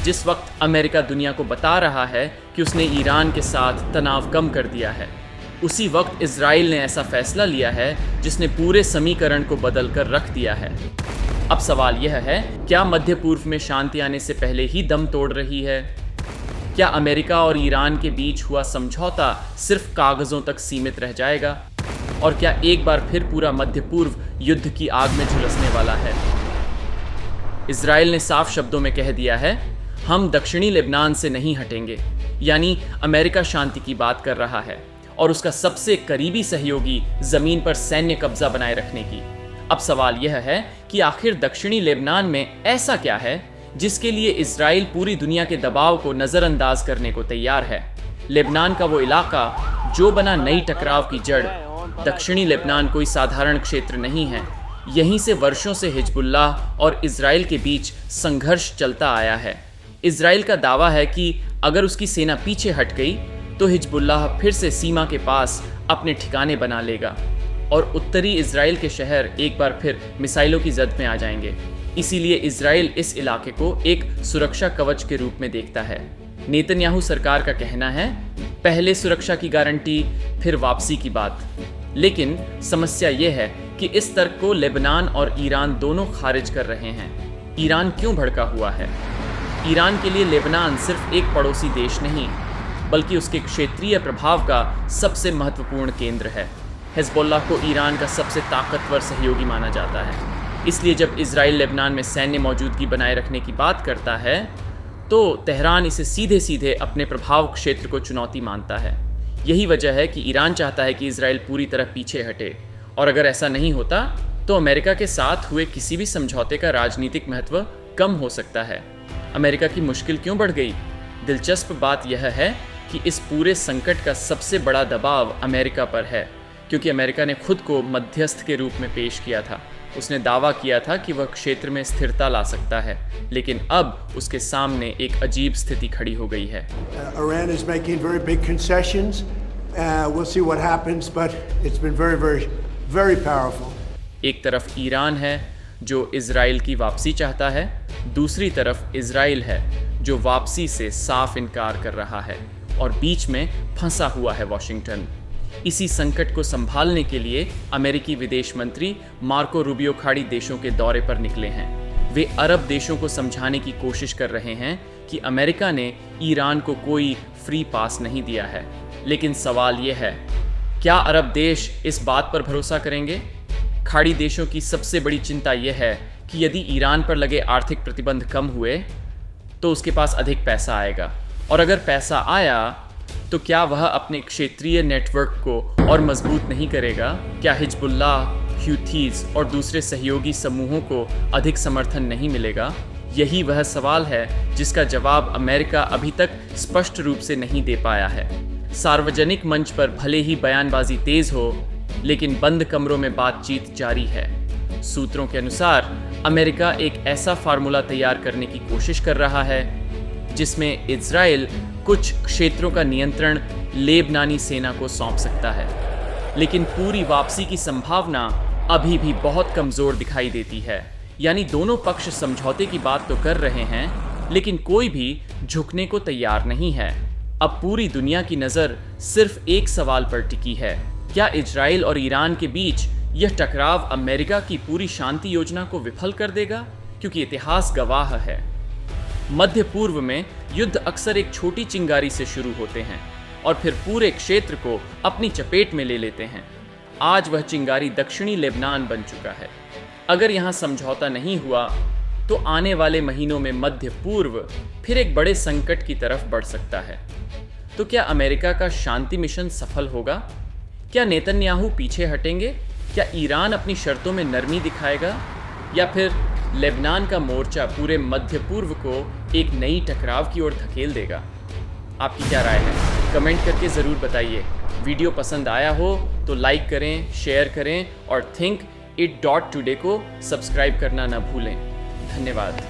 जिस वक्त अमेरिका दुनिया को बता रहा है कि उसने ईरान के साथ तनाव कम कर दिया है, उसी वक्त इजराइल ने ऐसा फैसला लिया है जिसने पूरे समीकरण को बदल कर रख दिया है। अब सवाल यह है, क्या मध्य पूर्व में शांति आने से पहले ही दम तोड़ रही है? क्या अमेरिका और ईरान के बीच हुआ समझौता सिर्फ कागजों तक सीमित रह जाएगा? और क्या एक बार फिर पूरा मध्य पूर्व युद्ध की आग में झुलसने वाला है? इजराइल ने साफ शब्दों में कह दिया है, हम दक्षिणी लेबनान से नहीं हटेंगे। यानी अमेरिका शांति की बात कर रहा है और उसका सबसे करीबी सहयोगी जमीन पर सैन्य कब्जा बनाए रखने की। अब सवाल यह है कि आखिर दक्षिणी लेबनान में ऐसा क्या है जिसके लिए इजराइल पूरी दुनिया के दबाव को नजरअंदाज करने को तैयार है। लेबनान का वो इलाका जो बना नई टकराव की जड़। दक्षिणी लेबनान कोई साधारण क्षेत्र नहीं है। यहीं से वर्षों से हिजबुल्लाह और इजराइल के बीच संघर्ष चलता आया है। इजराइल का दावा है कि अगर उसकी सेना पीछे हट गई तो हिजबुल्लाह फिर से सीमा के पास अपने ठिकाने बना लेगा और उत्तरी इजराइल के शहर एक बार फिर मिसाइलों की जद में आ जाएंगे। इसीलिए इजराइल इस इलाके को एक सुरक्षा कवच के रूप में देखता है। नेतन्याहू सरकार का कहना है, पहले सुरक्षा की गारंटी, फिर वापसी की बात। लेकिन समस्या यह है कि इस तर्क को लेबनान और ईरान दोनों खारिज कर रहे हैं। ईरान क्यों भड़का हुआ है? ईरान के लिए लेबनान सिर्फ एक पड़ोसी देश नहीं, बल्कि उसके क्षेत्रीय प्रभाव का सबसे महत्वपूर्ण केंद्र है। हिजबुल्लाह को ईरान का सबसे ताकतवर सहयोगी माना जाता है। इसलिए जब इजराइल लेबनान में सैन्य मौजूदगी बनाए रखने की बात करता है तो तेहरान इसे सीधे सीधे अपने प्रभाव क्षेत्र को चुनौती मानता है। यही वजह है कि ईरान चाहता है कि इजराइल पूरी तरह पीछे हटे, और अगर ऐसा नहीं होता तो अमेरिका के साथ हुए किसी भी समझौते का राजनीतिक महत्व कम हो सकता है। अमेरिका की मुश्किल क्यों बढ़ गई? दिलचस्प बात यह है कि इस पूरे संकट का सबसे बड़ा दबाव अमेरिका पर है, क्योंकि अमेरिका ने खुद को मध्यस्थ के रूप में पेश किया था। उसने दावा किया था कि वह क्षेत्र में स्थिरता ला सकता है, लेकिन अब उसके सामने एक अजीब स्थिति खड़ी हो गई है। Iran is making very big concessions. We'll see what happens, but it's been very, very, very powerful. एक तरफ ईरान है जो इजराइल की वापसी चाहता है, दूसरी तरफ इजराइल है जो वापसी से साफ इनकार कर रहा है, और बीच में फंसा हुआ है वॉशिंगटन। इसी संकट को संभालने के लिए अमेरिकी विदेश मंत्री मार्को रूबियो खाड़ी देशों के दौरे पर निकले हैं। वे अरब देशों को समझाने की कोशिश कर रहे हैं कि अमेरिका ने ईरान को कोई फ्री पास नहीं दिया है। लेकिन सवाल यह है, क्या अरब देश इस बात पर भरोसा करेंगे? खाड़ी देशों की सबसे बड़ी चिंता यह है कि यदि ईरान पर लगे आर्थिक प्रतिबंध कम हुए तो उसके पास अधिक पैसा आएगा, और अगर पैसा आया तो क्या वह अपने क्षेत्रीय नेटवर्क को और मजबूत नहीं करेगा? क्या हिजबुल्लाह, ह्यूथीज और दूसरे सहयोगी समूहों को अधिक समर्थन नहीं मिलेगा? यही वह सवाल है जिसका जवाब अमेरिका अभी तक स्पष्ट रूप से नहीं दे पाया है। सार्वजनिक मंच पर भले ही बयानबाजी तेज हो, लेकिन बंद कमरों में बातचीत जारी है। सूत्रों के अनुसार अमेरिका एक ऐसा फार्मूला तैयार करने की कोशिश कर रहा है जिसमें इजराइल कुछ क्षेत्रों का नियंत्रण लेबनानी सेना को सौंप सकता है, लेकिन पूरी वापसी की संभावना अभी भी बहुत कमजोर दिखाई देती है। यानी दोनों पक्ष समझौते की बात तो कर रहे हैं, लेकिन कोई भी झुकने को तैयार नहीं है। अब पूरी दुनिया की नज़र सिर्फ एक सवाल पर टिकी है, क्या इजराइल और ईरान के बीच यह टकराव अमेरिका की पूरी शांति योजना को विफल कर देगा? क्योंकि इतिहास गवाह है, मध्य पूर्व में युद्ध अक्सर एक छोटी चिंगारी से शुरू होते हैं और फिर पूरे क्षेत्र को अपनी चपेट में ले लेते हैं। आज वह चिंगारी दक्षिणी लेबनान बन चुका है। अगर यहाँ समझौता नहीं हुआ तो आने वाले महीनों में मध्य पूर्व फिर एक बड़े संकट की तरफ बढ़ सकता है। तो क्या अमेरिका का शांति मिशन सफल होगा? क्या नेतन्याहू पीछे हटेंगे? क्या ईरान अपनी शर्तों में नरमी दिखाएगा? या फिर लेबनान का मोर्चा पूरे मध्य पूर्व को एक नई टकराव की ओर धकेल देगा? आपकी क्या राय है? कमेंट करके ज़रूर बताइए। वीडियो पसंद आया हो तो लाइक करें, शेयर करें और थिंक इट.टुडे को सब्सक्राइब करना न भूलें। धन्यवाद।